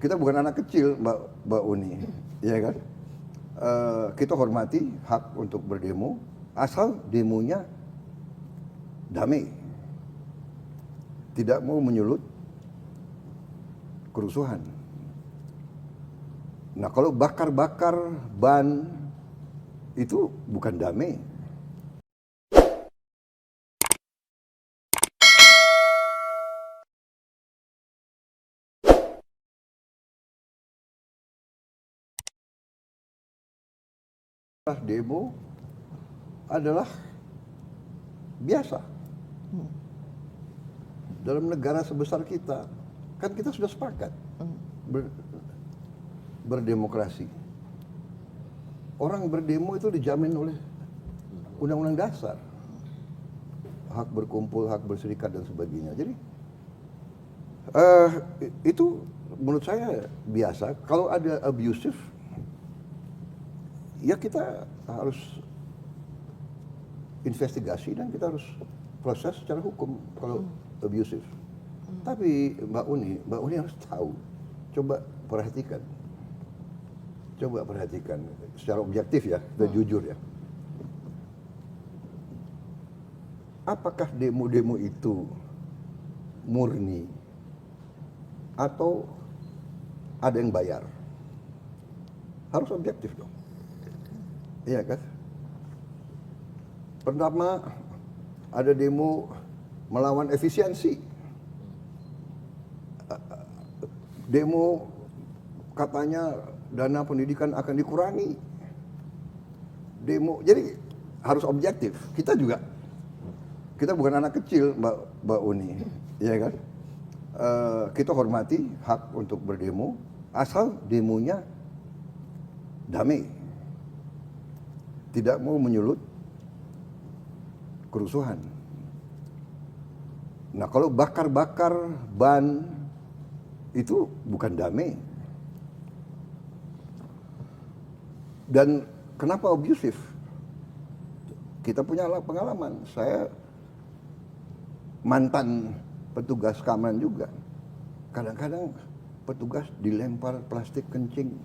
Kita bukan anak kecil, Mbak Uni, ya kan? Kita hormati hak untuk berdemo, asal demonya damai, tidak mau menyulut kerusuhan. Nah, kalau bakar-bakar ban itu bukan damai. Demo adalah biasa. Dalam negara sebesar kita, kan kita sudah sepakat berdemokrasi. Orang berdemo itu dijamin oleh Undang-Undang Dasar. Hak berkumpul, hak berserikat dan sebagainya. Jadi itu menurut saya biasa. Kalau ada abusive, ya kita harus investigasi dan kita harus proses secara hukum kalau abusive. Tapi Mbak Uni harus tahu. Coba perhatikan secara objektif ya, kita jujur ya. Apakah demo-demo itu murni atau ada yang bayar? Harus objektif dong. Iya kan? Pertama, ada demo melawan efisiensi. Demo katanya dana pendidikan akan dikurangi. Demo, jadi harus objektif. Kita bukan anak kecil, Mbak Uni, ya kan? Kita hormati hak untuk berdemo, asal demonya damai, tidak mau menyulut kerusuhan. Nah, kalau bakar-bakar ban itu bukan damai. Dan kenapa abusive? Kita punya pengalaman. Saya mantan petugas keamanan juga. Kadang-kadang petugas dilempar plastik kencing.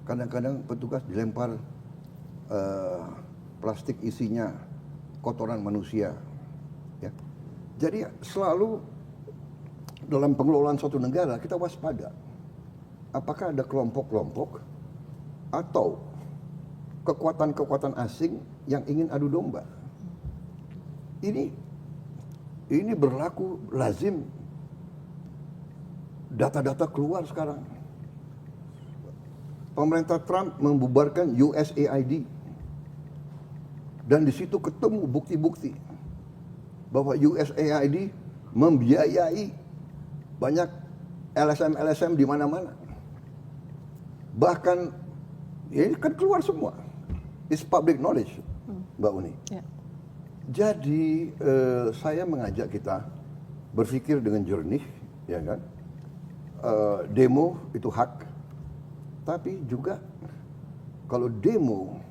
Kadang-kadang petugas dilempar plastik isinya kotoran manusia. Ya. Jadi selalu dalam pengelolaan suatu negara kita waspada. Apakah ada kelompok-kelompok atau kekuatan-kekuatan asing yang ingin adu domba? Ini berlaku lazim. Data-data keluar sekarang. Pemerintah Trump membubarkan USAID. Dan di situ ketemu bukti-bukti bahwa USAID membiayai banyak LSM di mana-mana. Bahkan ini kan keluar semua. It's public knowledge, Mbak Uni. Ya. Jadi saya mengajak kita berpikir dengan jernih, ya kan? Demo itu hak, tapi juga kalau demo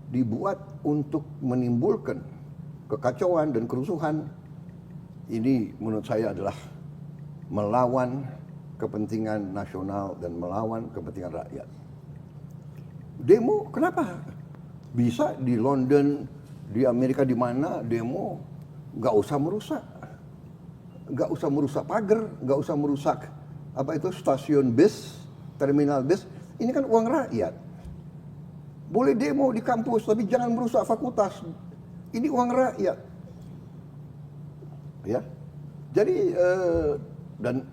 dibuat untuk menimbulkan kekacauan dan kerusuhan, ini menurut saya adalah melawan kepentingan nasional dan melawan kepentingan rakyat. Demo kenapa? Bisa di London, di Amerika, di mana demo nggak usah merusak pagar, nggak usah merusak stasiun bis, terminal bis. Ini kan uang rakyat. Boleh demo di kampus, tapi jangan merusak fakultas. Ini uang rakyat. Ya, jadi dan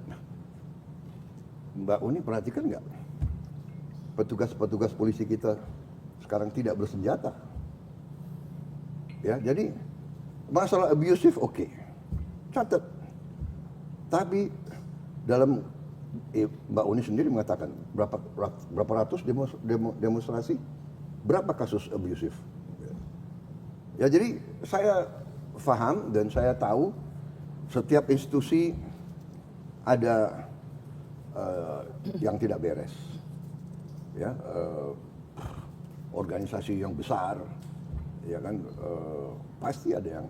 Mbak Uni perhatikan nggak? Petugas-petugas polisi kita sekarang tidak bersenjata. Ya, jadi masalah abusive oke. Catat. Tapi dalam Mbak Uni sendiri mengatakan berapa ratus demonstrasi, berapa kasus abusive. Ya, jadi saya paham dan saya tahu setiap institusi ada yang tidak beres. Ya, organisasi yang besar, ya kan, pasti ada yang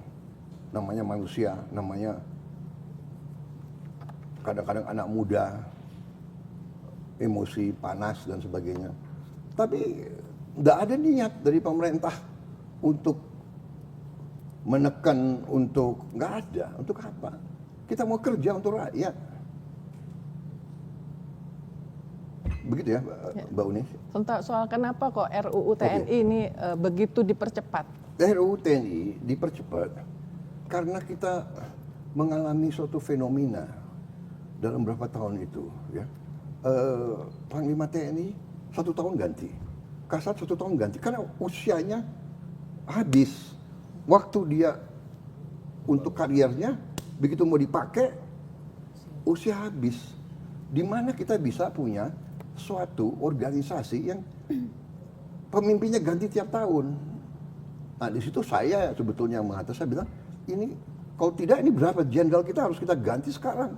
namanya manusia, namanya kadang-kadang anak muda, emosi, panas dan sebagainya. Tapi nggak ada niat dari pemerintah untuk menekan, untuk nggak ada. Untuk apa? Kita mau kerja untuk rakyat. Begitu ya, Mbak Uni. Tentang soal kenapa kok RUU TNI ini begitu dipercepat? RUU TNI dipercepat karena kita mengalami suatu fenomena dalam beberapa tahun itu, ya. Panglima TNI 1 tahun ganti, Kasat 1 tahun ganti, karena usianya habis. Waktu dia untuk kariernya, begitu mau dipakai, usia habis. Di mana kita bisa punya suatu organisasi yang pemimpinnya ganti tiap tahun. Nah, di situ saya sebetulnya mengatakan, saya bilang, ini kalau tidak ini berapa jenderal kita harus kita ganti sekarang.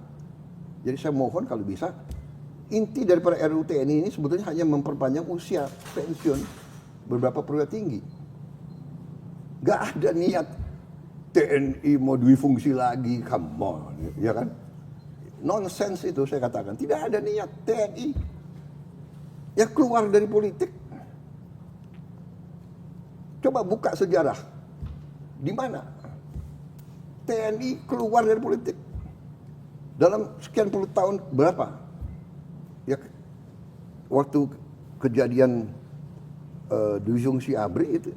Jadi saya mohon kalau bisa, inti daripada RUU TNI ini sebetulnya hanya memperpanjang usia pensiun beberapa perwira tinggi. Gak ada niat TNI mau difungsi lagi, come on, ya kan? Nonsense itu saya katakan, tidak ada niat TNI ya keluar dari politik. Coba buka sejarah, di mana TNI keluar dari politik dalam sekian puluh tahun, berapa? Ya, waktu kejadian disfungsi ABRI itu,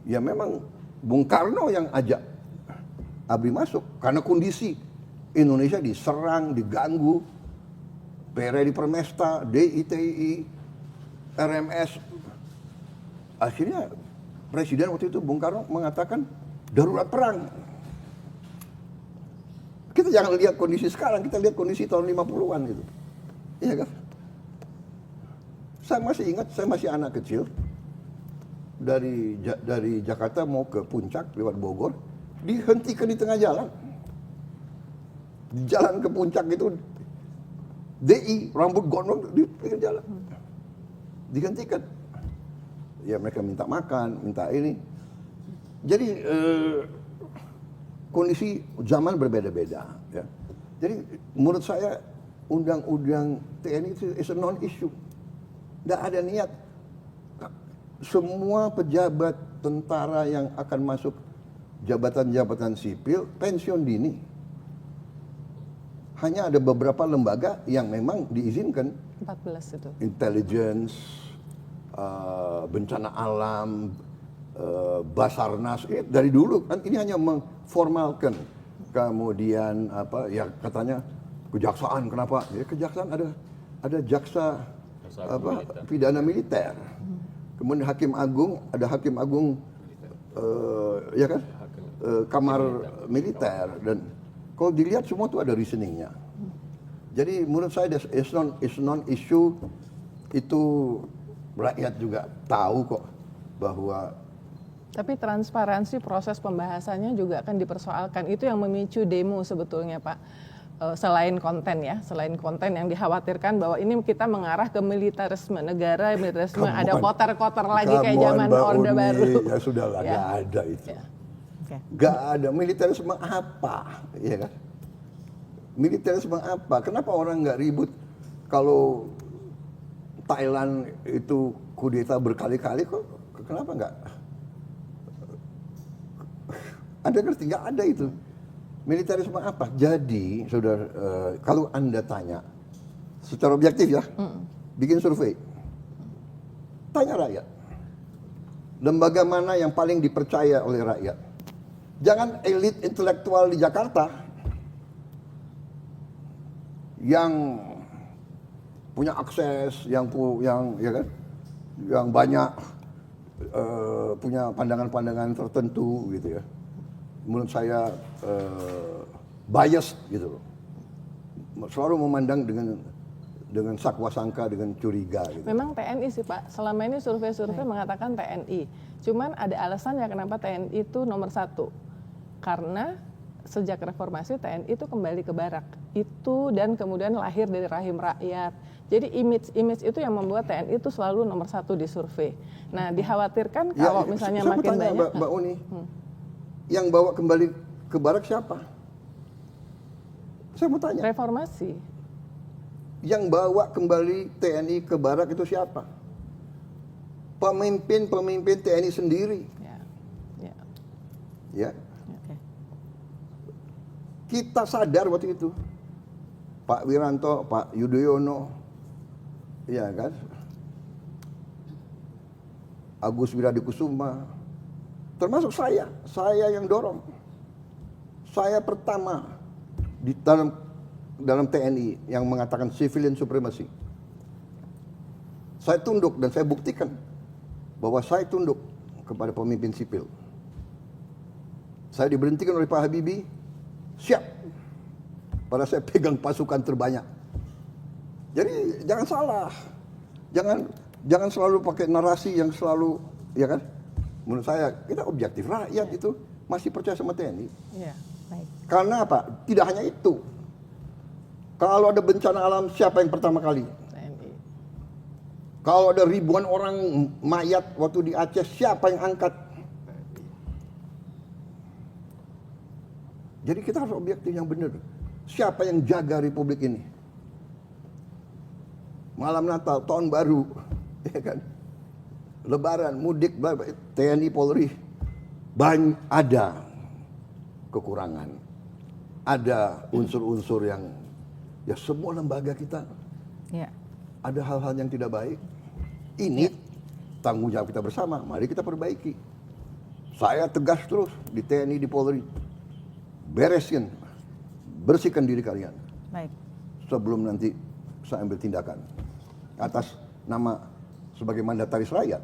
ya memang Bung Karno yang ajak ABRI masuk karena kondisi Indonesia diserang, diganggu, PRRI Permesta, DITI, RMS. Akhirnya Presiden waktu itu Bung Karno mengatakan darurat perang. Kita jangan lihat kondisi sekarang, kita lihat kondisi tahun 50-an gitu. Iya kan? Saya masih ingat, saya masih anak kecil. Dari Jakarta mau ke Puncak lewat Bogor, dihentikan di tengah jalan. Di jalan ke Puncak itu DI rambut gondrong di pinggir jalan. Dihentikan. Ya mereka minta makan, minta ini. Jadi kondisi zaman berbeda-beda, ya. Jadi menurut saya undang-undang TNI itu is a non-issue. Tidak ada niat. Semua pejabat tentara yang akan masuk jabatan-jabatan sipil pensiun dini. Hanya ada beberapa lembaga yang memang diizinkan. 14 itu. Intelligence, bencana alam, Basarnas, dari dulu kan ini hanya mengformalkan. Kemudian apa ya katanya kejaksaan, kenapa? Ya kejaksaan ada jaksa apa pidana militer. Kemudian hakim agung, ada hakim agung ya kan? Kamar militer, dan kalau dilihat semua itu ada reasoningnya. Jadi menurut saya is non issue, itu rakyat juga tahu kok bahwa. Tapi transparansi proses pembahasannya juga akan dipersoalkan. Itu yang memicu demo sebetulnya, Pak. Selain konten ya, selain konten yang dikhawatirkan bahwa ini kita mengarah ke militarisme negara, militarisme ada kotor-kotor lagi kayak zaman Orde Baru. Ya sudahlah, ya. Gak ada itu. Ya. Okay. Gak ada militarisme apa, ya kan? Militarisme apa? Kenapa orang nggak ribut kalau Thailand itu kudeta berkali-kali kok? Kenapa nggak? Anda ngerti? Nggak ada itu. Militarisme apa? Jadi, saudara, kalau Anda tanya secara objektif ya, bikin survei, tanya rakyat, lembaga mana yang paling dipercaya oleh rakyat? Jangan elit intelektual di Jakarta yang punya akses, yang ya kan, yang banyak punya pandangan-pandangan tertentu gitu ya. Menurut saya bias gitu loh. Selalu memandang dengan sakwa sangka, dengan curiga gitu. Memang TNI sih Pak, selama ini survei-survei mengatakan TNI. Cuman ada alasannya kenapa TNI itu nomor 1. Karena sejak reformasi TNI itu kembali ke barak. Itu dan kemudian lahir dari rahim rakyat. Jadi image itu yang membuat TNI itu selalu nomor 1 di survei. Nah dikhawatirkan kalau misalnya makin banyak. Mbak Uni, yang bawa kembali ke barak siapa? Saya mau tanya. Reformasi. Yang bawa kembali TNI ke barak itu siapa? Pemimpin TNI sendiri. Ya. Ya. Ya. Oke. Kita sadar waktu itu. Pak Wiranto, Pak Yudhoyono, ya kan? Agus Wiradikusuma, termasuk saya yang dorong. Saya pertama di dalam TNI yang mengatakan civilian supremacy. Saya tunduk dan saya buktikan bahwa saya tunduk kepada pemimpin sipil. Saya diberhentikan oleh Pak Habibie, siap. Pada saya pegang pasukan terbanyak. Jadi jangan salah, jangan selalu pakai narasi yang selalu, ya kan? Menurut saya kita objektif, rakyat itu masih percaya sama TNI. Ya. Baik. Karena apa? Tidak hanya itu. Kalau ada bencana alam, siapa yang pertama kali? TNI. Kalau ada ribuan orang mayat waktu di Aceh, siapa yang angkat? Jadi kita harus objektif yang benar. Siapa yang jaga republik ini? Malam Natal, tahun baru, ya kan? Lebaran, mudik, TNI, Polri, ada kekurangan. Ada unsur-unsur yang, ya semua lembaga kita Ya. ada hal-hal yang tidak baik. Ini tanggung jawab kita bersama, mari kita perbaiki. Saya tegas terus di TNI, di Polri. Bersihkan diri kalian. Baik. Sebelum nanti saya ambil tindakan atas nama sebagai mandataris rakyat.